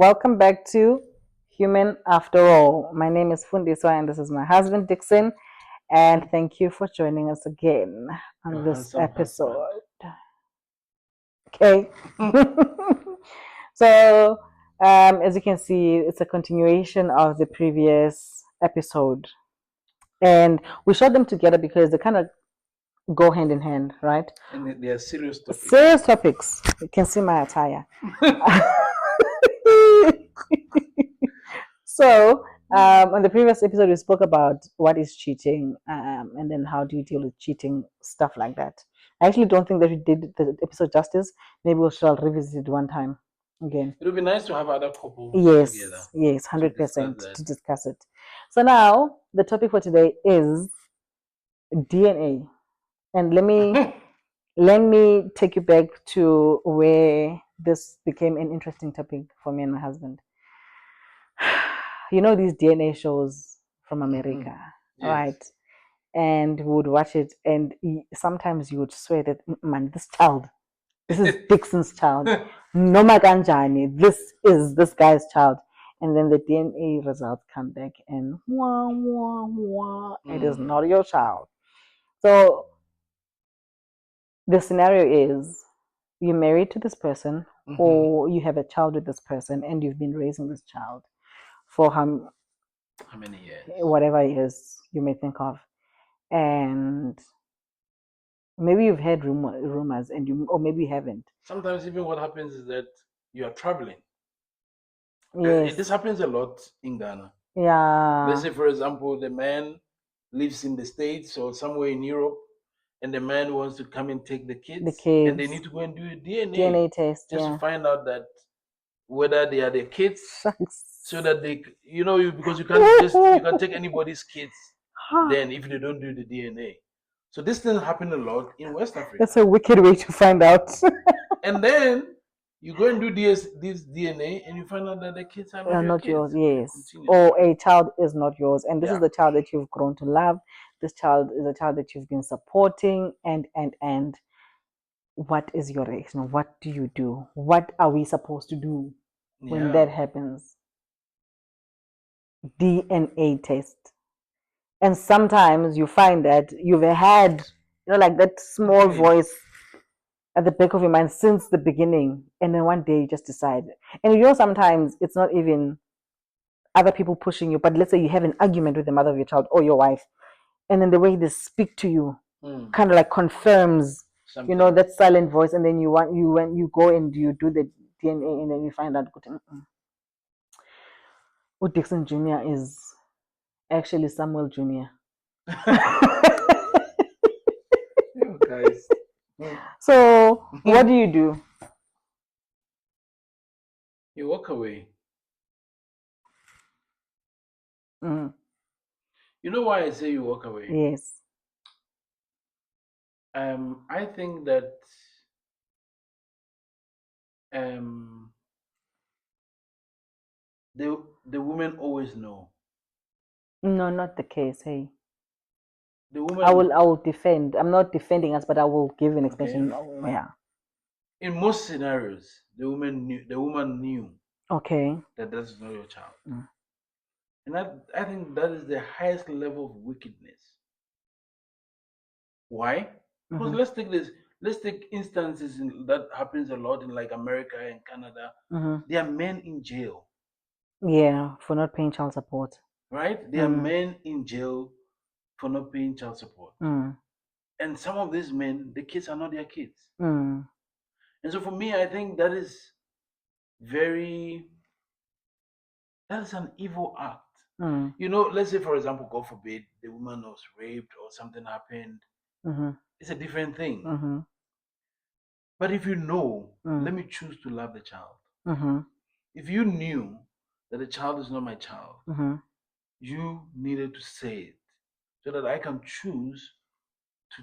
Welcome back to Human After All. My name is Fundiswa and this is my husband Dixon. And thank you for joining us again on Your this handsome husband. episode. Okay. so, as you can see, it's a continuation of the previous episode. And we shot them together because they kind of go hand in hand, right? And they are serious topics. Serious topics. You can see my attire. So, on the previous episode, we spoke about what is cheating, and then how do you deal with cheating, stuff like that. I actually don't think that we did the episode justice. Maybe we shall revisit it one time again. It would be nice to have other couples together. Yes, to discuss 100% that. to discuss it. So now the topic for today is DNA, and let me take you back to where this became an interesting topic for me and my husband. You know these DNA shows from America, Yes. right? And we would watch it, and sometimes you would swear that, man, this is Dixon's child. No maganjani, this is this guy's child. And then the DNA results come back, and wah, wah, wah, it is not your child. So the scenario is you're married to this person, or you have a child with this person, and you've been raising this child for How many years? whatever years you may think of, and maybe you've heard rumors, and or maybe you haven't. Sometimes even what happens is that you are traveling. Yes. This happens a lot in Ghana. Yeah. Let's say, for example, the man lives in the States or somewhere in Europe, and the man wants to come and take the kids, and they need to go and do a DNA test, just yeah. to find out that whether they are the kids, so that they, because you can't take anybody's kids then if they don't do the DNA. So this thing happen a lot in West Africa. That's a wicked way to find out. And then you go and do this DNA, and you find out that the kids are not your yours, kids. yes. Or a child is not yours. And this is Yeah. the child that you've grown to love. This child is a child that you've been supporting, and what is your reaction? What do you do? What are we supposed to do when that happens? DNA test. And sometimes you find that you've had, like that small voice at the back of your mind since the beginning, and then one day you just decide. And sometimes it's not even other people pushing you, but let's say you have an argument with the mother of your child or your wife, and then the way they speak to you kind of like confirms Something. that silent voice, and then when you go and you do the DNA, and then you find out who Dixon Jr. is actually Samuel Jr. Guys. So what do you do? You walk away. You know why I say you walk away? Yes. I think that the women always know. No, not the case. Hey, The woman. I will defend. I'm not defending us, but I will give an explanation. Okay. Yeah. In most scenarios, the woman knew Okay. that that's not your child. And I think that is the highest level of wickedness. Why? Because let's take instances that happens a lot in like America and Canada. There are men in jail. Yeah, for not paying child support. Right? There are men in jail for not paying child support. And some of these men, the kids are not their kids. And so for me, I think that is an evil act. Let's say, for example, God forbid, the woman was raped or something happened. It's a different thing. But if you know, let me choose to love the child. If you knew that the child is not my child, you needed to say it so that I can choose to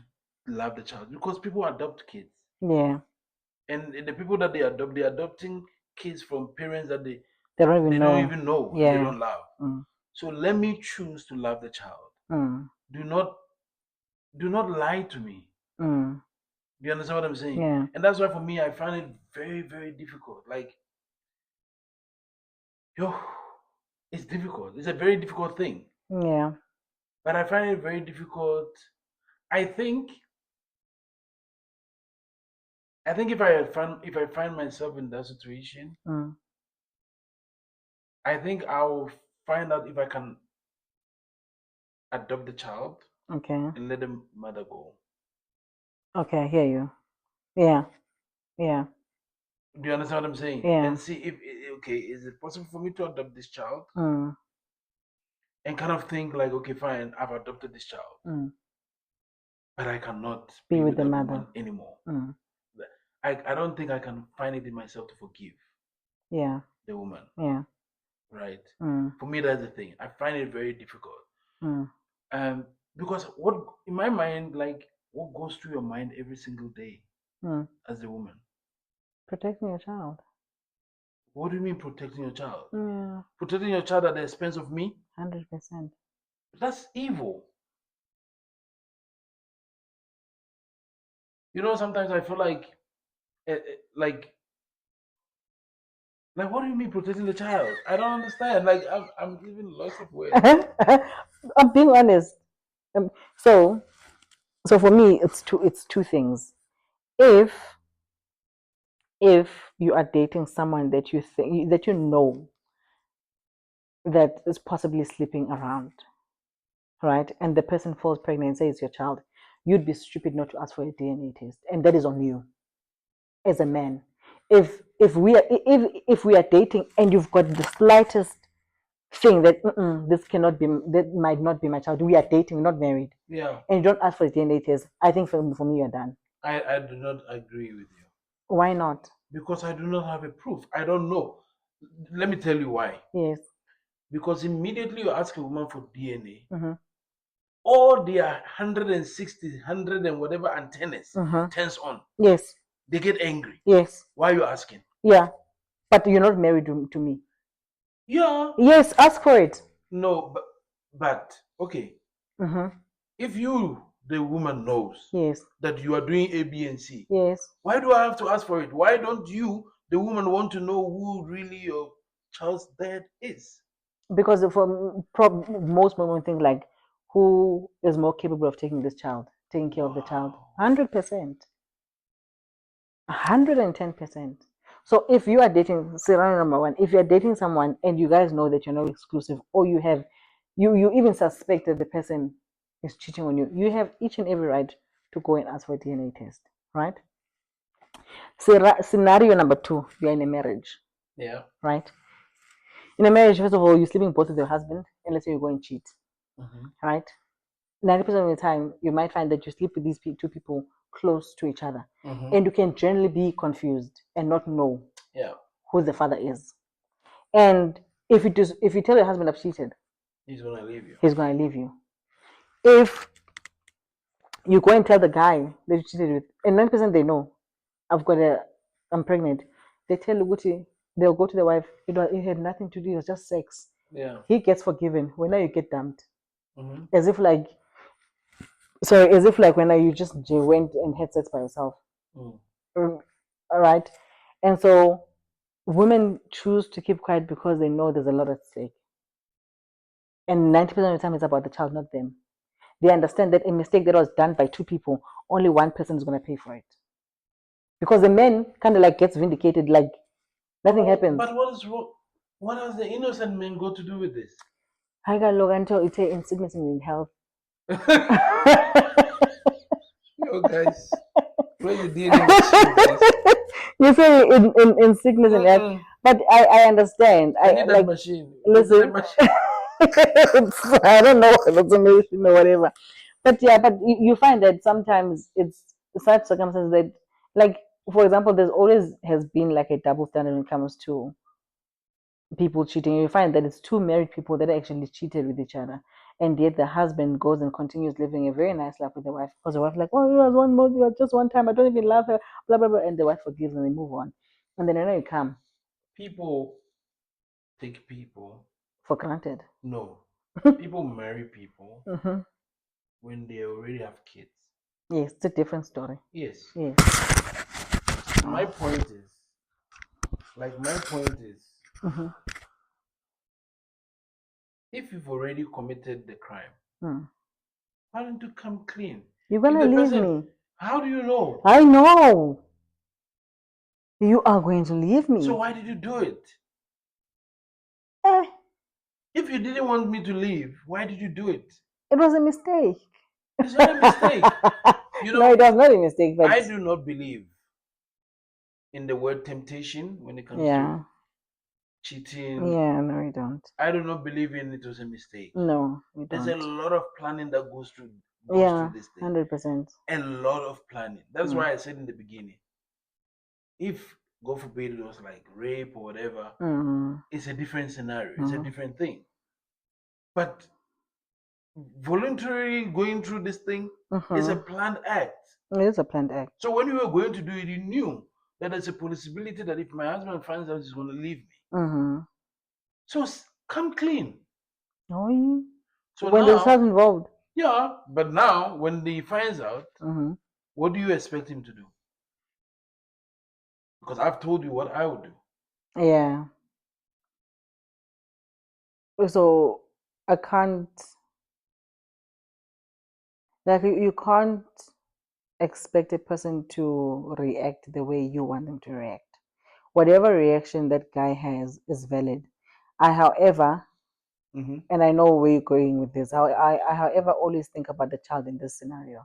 love the child. Because people adopt kids. Yeah. And the people that they're adopting kids from parents that they don't even know and they don't love. So let me choose to love the child. Do not lie to me. Do you understand what I'm saying? Yeah. And that's why for me I find it very, very difficult. Like yo, it's difficult. It's a very difficult thing. Yeah. But I find it very difficult. I think if I find myself in that situation, I think I'll find out if I can adopt the child. Okay. And let the mother go. Okay, I hear you. Yeah. Yeah. Do you understand what I'm saying? Yeah. And see if okay, is it possible for me to adopt this child? And kind of think like, okay, fine, I've adopted this child, but I cannot be with that the mother woman anymore. I don't think I can find it in myself to forgive. Yeah. The woman. Yeah. Right. For me, that's the thing. I find it very difficult. Because what in my mind, like, what goes through your mind every single day as a woman? Protecting your child. What do you mean protecting your child? Yeah. Protecting your child at the expense of me? 100%. That's evil. You know, sometimes I feel like, like, what do you mean protecting the child? I don't understand. Like, I'm even lost of words. I'm being honest. So for me, it's two things. If you are dating someone that you think that you know that is possibly sleeping around, right, and the person falls pregnant and says it's your child, you'd be stupid not to ask for a DNA test, and that is on you as a man. If we are dating and you've got the slightest thing that this cannot be, that might not be my child, we are dating, we're not married, Yeah. and you don't ask for a DNA test, I think for me you're done. I do not agree with you. Why not? Because I do not have a proof. I don't know. Let me tell you why. Yes. Because immediately you ask a woman for DNA, all their 160, 100 and whatever antennas turns on. Yes. They get angry. Yes. Why are you asking? Yeah. But you're not married to me. Yeah. Yes, ask for it. No, but okay. If you, the woman, knows Yes. that you are doing A, B, and C, yes, why do I have to ask for it? Why don't you, the woman, want to know who really your child's dad is? Because for most women think like, who is more capable of taking this child, taking care of the child? 100%. 110%. So if you are dating, scenario number one, if you're dating someone and you guys know that you're not exclusive, or you have, you even suspect that the person is cheating on you, you have each and every right to go and ask for a DNA test, right? Scenario number two, you're in a marriage. Yeah. Right? In a marriage, first of all, you're sleeping both with your husband, and let's say you go and cheat. Right? 90% of the time, you might find that you sleep with these two people close to each other, and you can generally be confused and not know who the father is. And if you tell your husband I've cheated, he's gonna leave you. He's gonna leave you. If you go and tell the guy that you cheated with, and 90% they know, I'm pregnant. They tell Luguti, they'll go to the wife. It had nothing to do. It was just sex. Yeah. He gets forgiven. When now you get dumped, as if like when you just went and had sex by yourself. All right, and so women choose to keep quiet because they know there's a lot at stake, and 90% of the time it's about the child, not them. They understand that a mistake that was done by two people, only one person is going to pay for it, because the man kind of like gets vindicated, like nothing happens. But what is wrong? What has the innocent man got to do with this? I got look until it's in sickness and in health. Yo, guys, where you dealing with guys? You say in sickness and health, but I understand. I need that machine. Listen, I don't know if it's a machine or whatever, but yeah, but you find that sometimes it's such circumstances that, like, for example, there's always has been like a double standard when it comes to people cheating. You find that it's two married people that actually cheated with each other, and yet the husband goes and continues living a very nice life with the wife, because the wife like, oh, it was one more, just one time, I don't even love her, blah blah blah, and the wife forgives and they move on, and then you come. People take people for granted. No, people marry people when they already have kids. Yes, it's a different story. Yes. Yes. My point is, If you've already committed the crime, why don't you come clean? You're gonna leave me. How do you know? I know. You are going to leave me. So why did you do it? If you didn't want me to leave, why did you do it? It was a mistake. It's not a mistake. No, it was not a mistake. But I do not believe in the word temptation when it comes to cheating. Yeah, no, you don't. I do not believe in it was a mistake. No, you don't. There's a lot of planning that goes through this thing. 100%. A lot of planning. That's why I said in the beginning, if God forbid it was like rape or whatever, it's a different scenario. It's a different thing. But voluntarily going through this thing is a planned act. It is a planned act. So when you were going to do it, you knew that there's a possibility that if my husband finds out, he's going to leave me. So come clean. Oh, so when there's child involved. Yeah, but now when he finds out, what do you expect him to do? Because I've told you what I would do. Yeah. So I can't, like, you can't expect a person to react the way you want them to react. Whatever reaction that guy has is valid. However, and I know where you're going with this, I however, always think about the child in this scenario.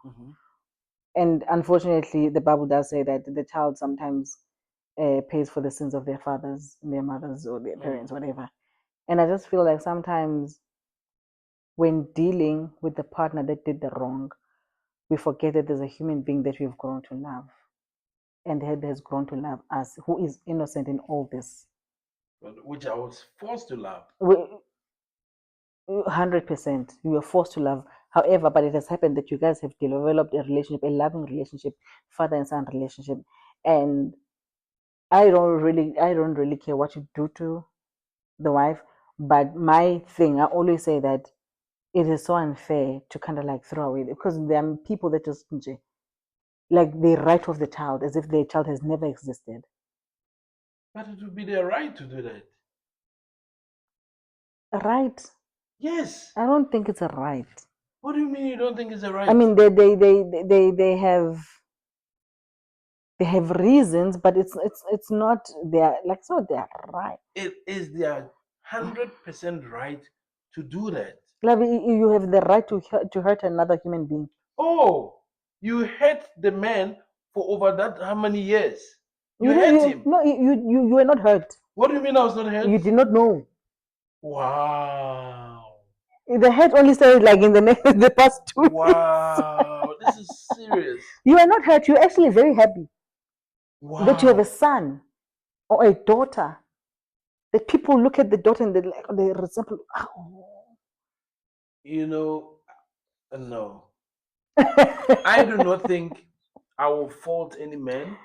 And unfortunately, the Bible does say that the child sometimes pays for the sins of their fathers, their mothers, or their parents, whatever. And I just feel like sometimes when dealing with the partner that did the wrong, we forget that there's a human being that we've grown to love, and that has grown to love us, who is innocent in all this. Which I was forced to love. 100%. You were forced to love. However, but it has happened that you guys have developed a relationship, a loving relationship, father and son relationship. And I don't really care what you do to the wife. But my thing, I always say that it is so unfair to kind of like throw away, because there are people that just like they write off the child as if the child has never existed. But it would be their right to do that. Right? Yes. I don't think it's a right. What do you mean you don't think it's a right? I mean, they have reasons, but it's not their, like, it's not their right. It is their 100% right to do that. Like, you have the right to hurt another human being. Oh, you hurt the man for over that how many years? You hurt him. No, you were not hurt. What do you mean I was not hurt? You did not know. Wow. The hurt only started like in the past 2 weeks. Wow, this is serious. You are not hurt. You're actually very happy. Wow. That you have a son or a daughter. That people look at the daughter and they resemble. Oh. You know, no. I do not think I will fault any man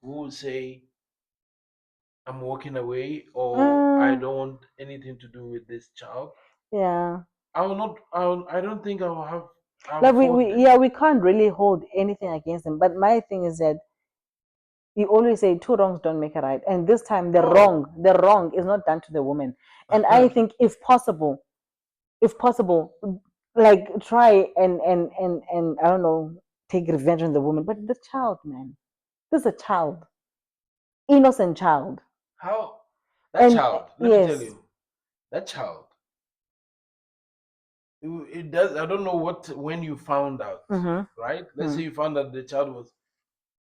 who will say, I'm walking away, or I don't want anything to do with this child. Yeah. I will not. I don't think I will have. Like we can't really hold anything against them. But my thing is that you always say 2 wrongs don't make a right, and this time the wrong is not done to the woman. And I think if possible, like try and I don't know, take revenge on the woman. But the child, man, this is a child, innocent child. How that child? Let me tell you, that child. It does. I don't know when you found out, right? Let's say you found out the child was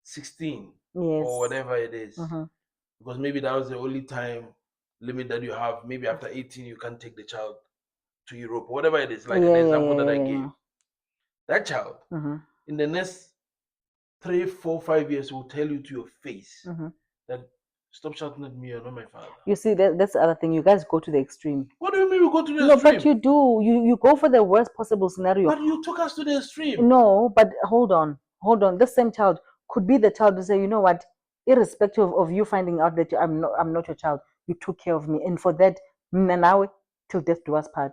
16 or whatever it is, because maybe that was the only time limit that you have. Maybe after 18 you can take the child to Europe, whatever it is. Like the example that I gave, that child in the next 3, 4, 5 years will tell you to your face that stop shouting at me, you're not my father. You see, that's the other thing. You guys go to the extreme. What do you mean we go to the extreme? No, but you do. You go for the worst possible scenario. But you took us to the extreme. No, but hold on. This same child could be the child to say, you know what, irrespective of you finding out that I'm not your child, you took care of me, and for that, now till death do us part.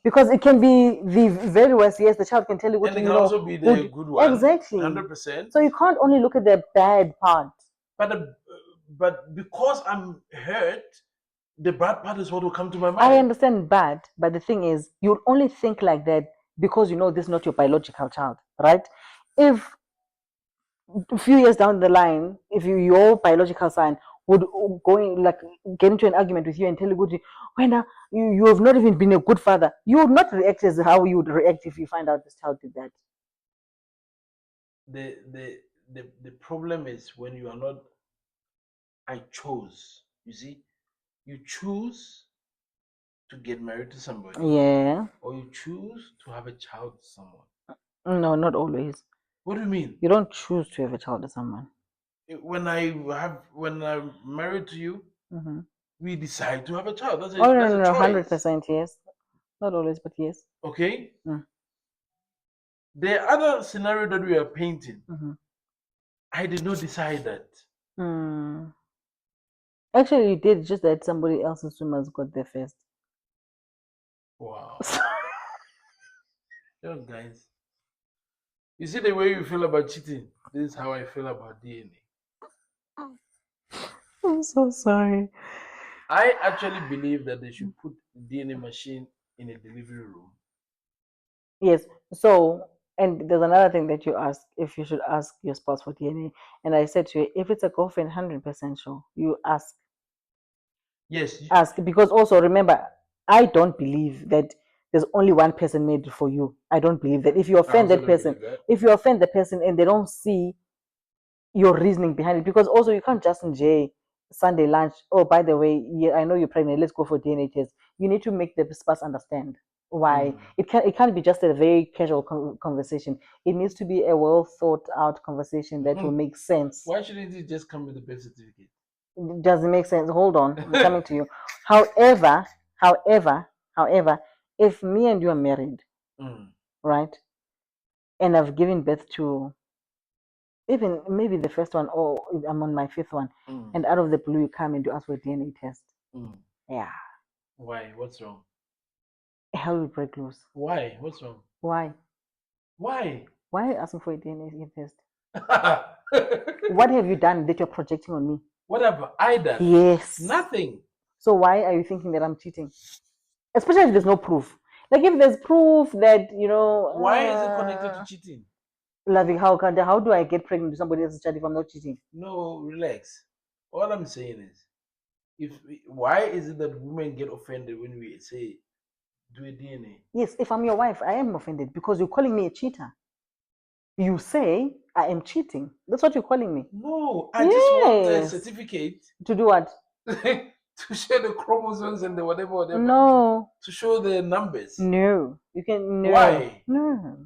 Because it can be the very worst. Yes, the child can tell you what, and it can also be the good one. Exactly. 100%. So you can't only look at the bad part. But because I'm hurt, the bad part is what will come to my mind. I understand bad, but the thing is, you'll only think like that because you know this is not your biological child, right? If a few years down the line, if your biological son would go in, like get into an argument with you and tell you, when you have not even been a good father, you would not react as how you would react if you find out this child did that. The problem is when you are not. I chose. You see, you choose to get married to somebody. Yeah. Or you choose to have a child with someone. No, not always. What do you mean? You don't choose to have a child with someone. When I'm married to you, we decide to have a child. That's a no, choice. 100% yes. Not always, but yes. Okay. The other scenario that we are painting, I did not decide that. Actually, you did, just that somebody else's swimmers got there first. Wow. Guys, you see the way you feel about cheating? This is how I feel about DNA. I'm so sorry. I actually believe that they should put the DNA machine in a delivery room. Yes. So, and there's another thing that you ask if you should ask your spouse for DNA. And I said to you, if it's a girlfriend, 100% sure, you ask. Yes. Ask, because also remember, I don't believe that there's only one person made for you. I don't believe that. If you offend that person, if you offend the person and they don't see your reasoning behind it, because also you can't just enjoy Sunday lunch. Oh, by the way, yeah, I know you're pregnant. Let's go for DNA test. You need to make the spouse understand why. It can't be just a very casual conversation. It needs to be a well thought out conversation that will make sense. Why shouldn't it just come with the birth certificate? It doesn't make sense. Hold on, I'm coming to you. However, if me and you are married, right, and I've given birth to even maybe the first one, or I'm on my fifth one, and out of the blue you come and you ask for a DNA test. Yeah. Why? What's wrong? Hell will break loose. Why? What's wrong? Why? Why? Why are you asking for a DNA test? What have you done that you're projecting on me? What have I done? Yes. Nothing. So why are you thinking that I'm cheating? Especially if there's no proof. Like if there's proof that, why is it connected to cheating? Like how do I get pregnant with somebody else's child if I'm not cheating? No, relax. All I'm saying is, why is it that women get offended when we say do a DNA? Yes, if I'm your wife, I am offended because you're calling me a cheater. You say I am cheating. That's what you're calling me. No, I just want a certificate. To do what? To show the chromosomes and the whatever. No. To show the numbers. No. You can. No. Why? No.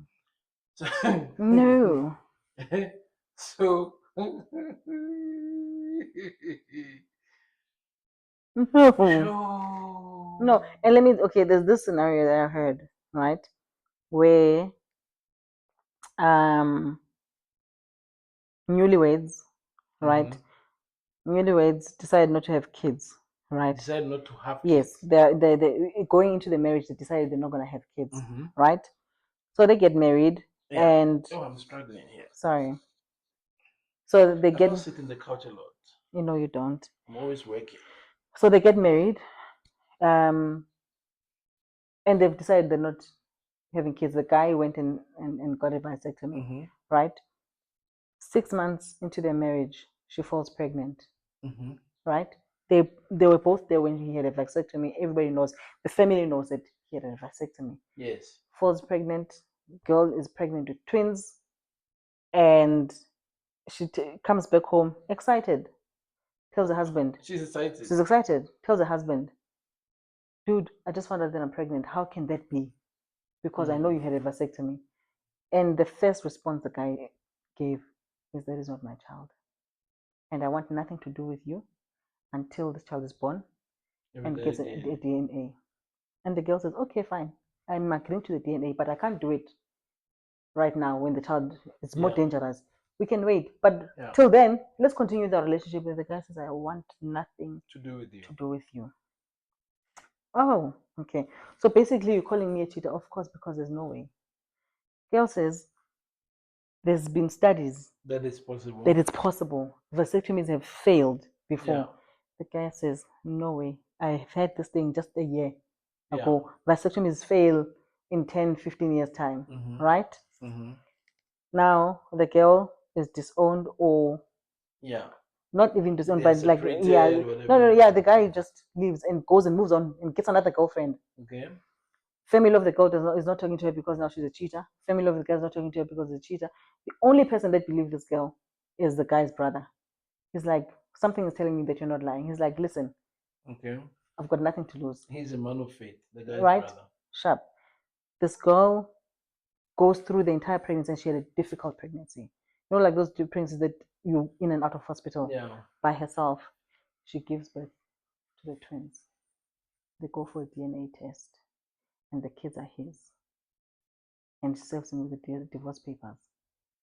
No. So. No. No. And there's this scenario that I heard, right? Where newlyweds, right? Newlyweds decide not to have kids, right? Decide not to have kids. Yes, they're going into the marriage. They decided they're not going to have kids, right? So they get married, and I'm struggling here. Sorry. So they get. I don't sit in the couch a lot. You don't. I'm always working. So they get married, and they've decided they're not having kids. The guy went and got a vasectomy, right? 6 months into their marriage, she falls pregnant, right? They were both there when he had a vasectomy. Everybody knows, the family knows that he had a vasectomy. Yes. Falls pregnant, girl is pregnant with twins, and she comes back home excited. Tells her husband. She's excited. Tells her husband, dude, I just found out that I'm pregnant. How can that be? Because I know you had a vasectomy. And the first response the guy gave is, that is not my child. And I want nothing to do with you until this child is born and gets a DNA. And the girl says, okay, fine. I'm agreeing to the DNA, but I can't do it right now when the child is more dangerous. We can wait. But till then, let's continue the relationship. And the guy says, I want nothing to do with you. Oh, okay. So basically, you're calling me a cheater, of course, because there's no way. Girl says, there's been studies that it's possible. Vasectomies have failed before. The guy says, no way. I've had this thing just a year ago. Vasectomy is fail in 10, 15 years time, right? Now the girl is disowned or not even disowned, but like the guy just leaves and goes and moves on and gets another girlfriend. Okay. Family of the girl is not talking to her because now she's a cheater. Family of the girl is not talking to her because she's a cheater. The only person that believes this girl is the guy's brother. He's like, something is telling me that you're not lying. He's like, listen, okay, I've got nothing to lose. He's a man of faith, the guy's right? brother. Sharp. This girl goes through the entire pregnancy and she had a difficult pregnancy. You know, like those pregnancies that you in and out of hospital by herself. She gives birth to the twins. They go for a DNA test, and the kids are his. And she serves him with the divorce papers.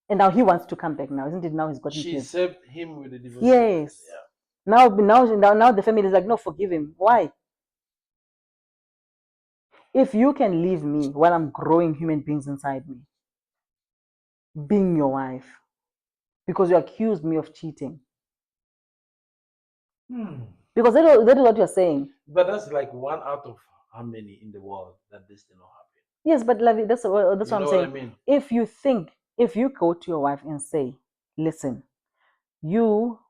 And now he wants to come back now, isn't it? Now he's got She kids. served him with the divorce Yes. papers. Now the family is like, no, forgive him. Why? If you can leave me while I'm growing human beings inside me, being your wife, because you accused me of cheating. Because that is what you're saying. But that's like one out of how many in the world that this did not happen. Yes, but Lavi, that's what I'm saying. I mean? If you go to your wife and say, listen, you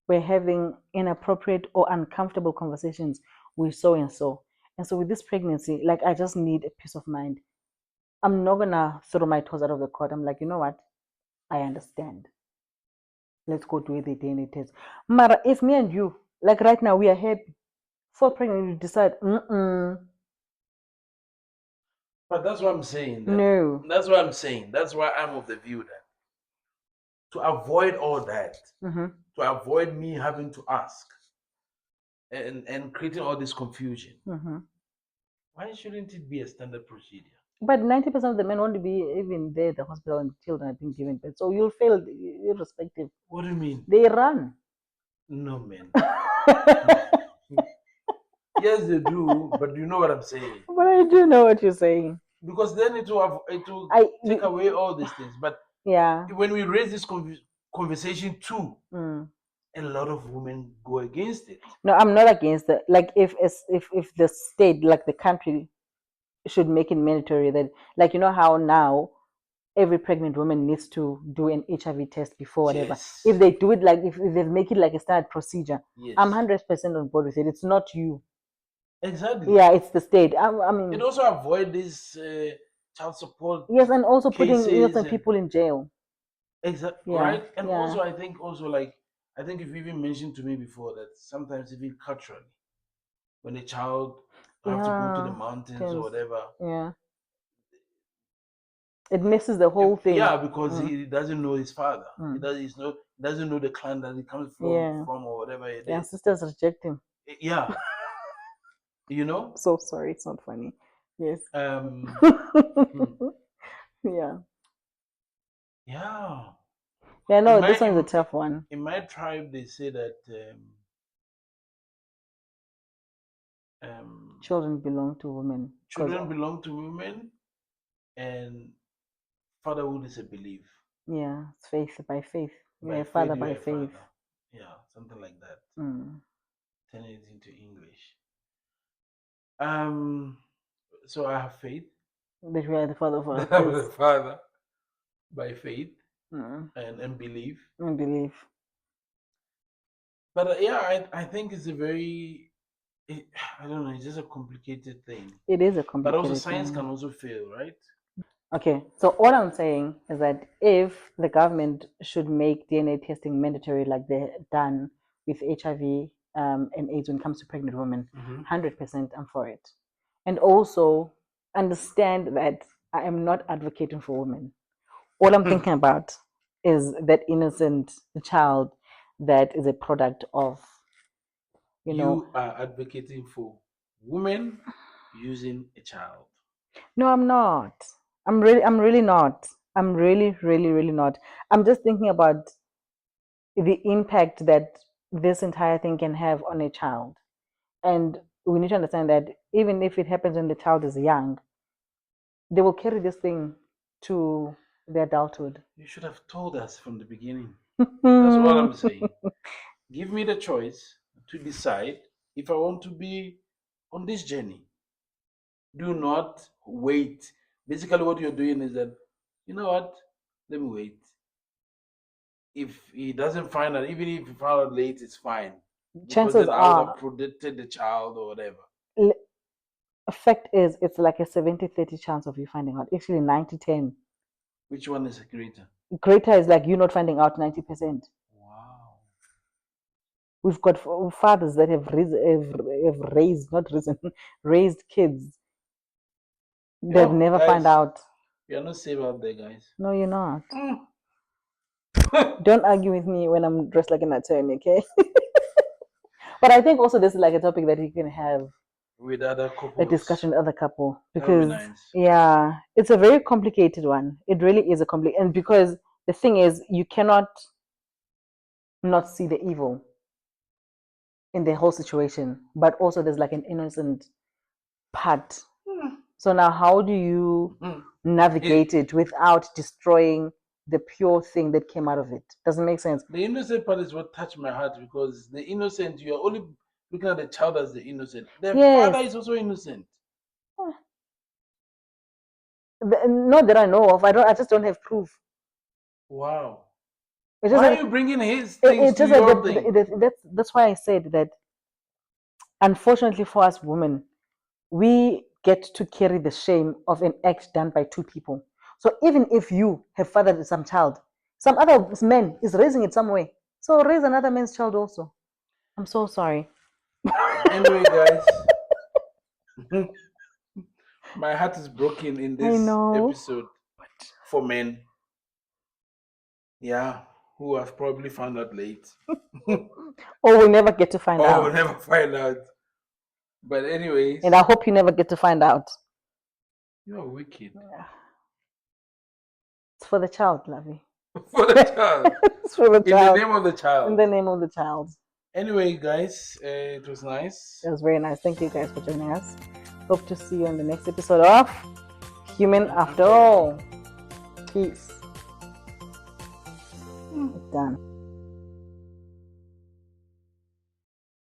were having inappropriate or uncomfortable conversations with so and so. And so with this pregnancy, like I just need a peace of mind. I'm not gonna throw my toes out of the court. I'm like, you know what? I understand. Let's go do the DNA test. Mara, if me and you, like right now, we are happy, fall pregnant, you decide, But that's what I'm saying. No. That's what I'm saying. That's why I'm of the view that to avoid all that, to avoid me having to ask and creating all this confusion, why shouldn't it be a standard procedure? But 90% of the men won't be even there at the hospital and children are being given birth. So you'll fail irrespective. What do you mean? They run. No, man. Yes, they do, but you know what I'm saying. But I do know what you're saying. Because then it will take away all these things. But when we raise this conversation too, a lot of women go against it. No, I'm not against it. Like if the state, like the country, should make it mandatory that, like, you know how now every pregnant woman needs to do an HIV test before whatever. Yes. If they do it like if they make it like a standard procedure, I'm 100% on board with it. It's not you. Exactly. Yeah, it's the state. I mean, it also avoid this child support. Yes, and also putting innocent people in jail. Exactly. Right. And also, I think you've even mentioned to me before that sometimes even culturally, when a child have to go to the mountains or whatever, it misses the whole thing. Yeah, because he doesn't know his father. He doesn't know the clan that he comes from or whatever it is. And sisters reject him. Yeah. You know? So sorry, it's not funny. Yes. Yeah. Yeah. Yeah, no, this one's a tough one. In my tribe, they say that children belong to women. Children belong to women, and fatherhood is a belief. Yeah, it's faith by faith. Yeah, father by faith. Yeah, something like that. Turning it into English. So I have faith that we are the father of our that I'm the father by faith and belief. And belief. But I think it's a very, I don't know, it's just a complicated thing. It is a complicated thing. But also science can also fail, right? Okay, so all I'm saying is that if the government should make DNA testing mandatory like they've done with HIV and AIDS when it comes to pregnant women, 100% I'm for it. And also understand that I am not advocating for women. All I'm thinking about is that innocent child that is a product of, you are advocating for women using a child. No, I'm not. I'm really not. I'm really not. I'm just thinking about the impact that this entire thing can have on a child. And we need to understand that even if it happens when the child is young, they will carry this thing to their adulthood. You should have told us from the beginning. That's what I'm saying. Give me the choice to decide if I want to be on this journey. Do not wait. Basically, what you're doing is that, you know what? Let me wait. If he doesn't find out, even if he found out late, it's fine. Because Chances then I would are, have predicted the child or whatever. Fact is, it's like a 70-30 chance of you finding out. Actually, 90-10. Which one is greater? Greater is like you not finding out 90%. Wow. We've got fathers that have raised, not risen, raised kids. They've never guys, find out. You're not safe out there, guys. No, you're not. Don't argue with me when I'm dressed like an attorney, okay? But I think also this is like a topic that you can have with other couples. A discussion with other couple. Because, nice. Yeah, it's a very complicated one. It really is a complicated, and because the thing is, you cannot not see the evil in the whole situation, but also there's like an innocent part. So now, how do you navigate it without destroying the pure thing that came out of it? Doesn't make sense. The innocent part is what touched my heart, because the innocent, you are only looking at the child as the innocent. The father is also innocent. Not that I know of. I just don't have proof. Wow. Why are you bringing his things to your thing? That's why I said that, unfortunately for us women, we get to carry the shame of an act done by two people. So even if you have fathered some child, some other man is raising it some way. So raise another man's child also. I'm so sorry. Anyway, guys, my heart is broken in this episode for men. Yeah, who have probably found out late. Or we never get to find out. Or we'll never find out. But anyways. And I hope you never get to find out. You're wicked. It's for the child, lovey. For the child. It's for the child. In the name of the child. In the name of the child. Anyway, guys, it was nice. It was very nice. Thank you guys for joining us. Hope to see you on the next episode of Human After All. Peace. Done.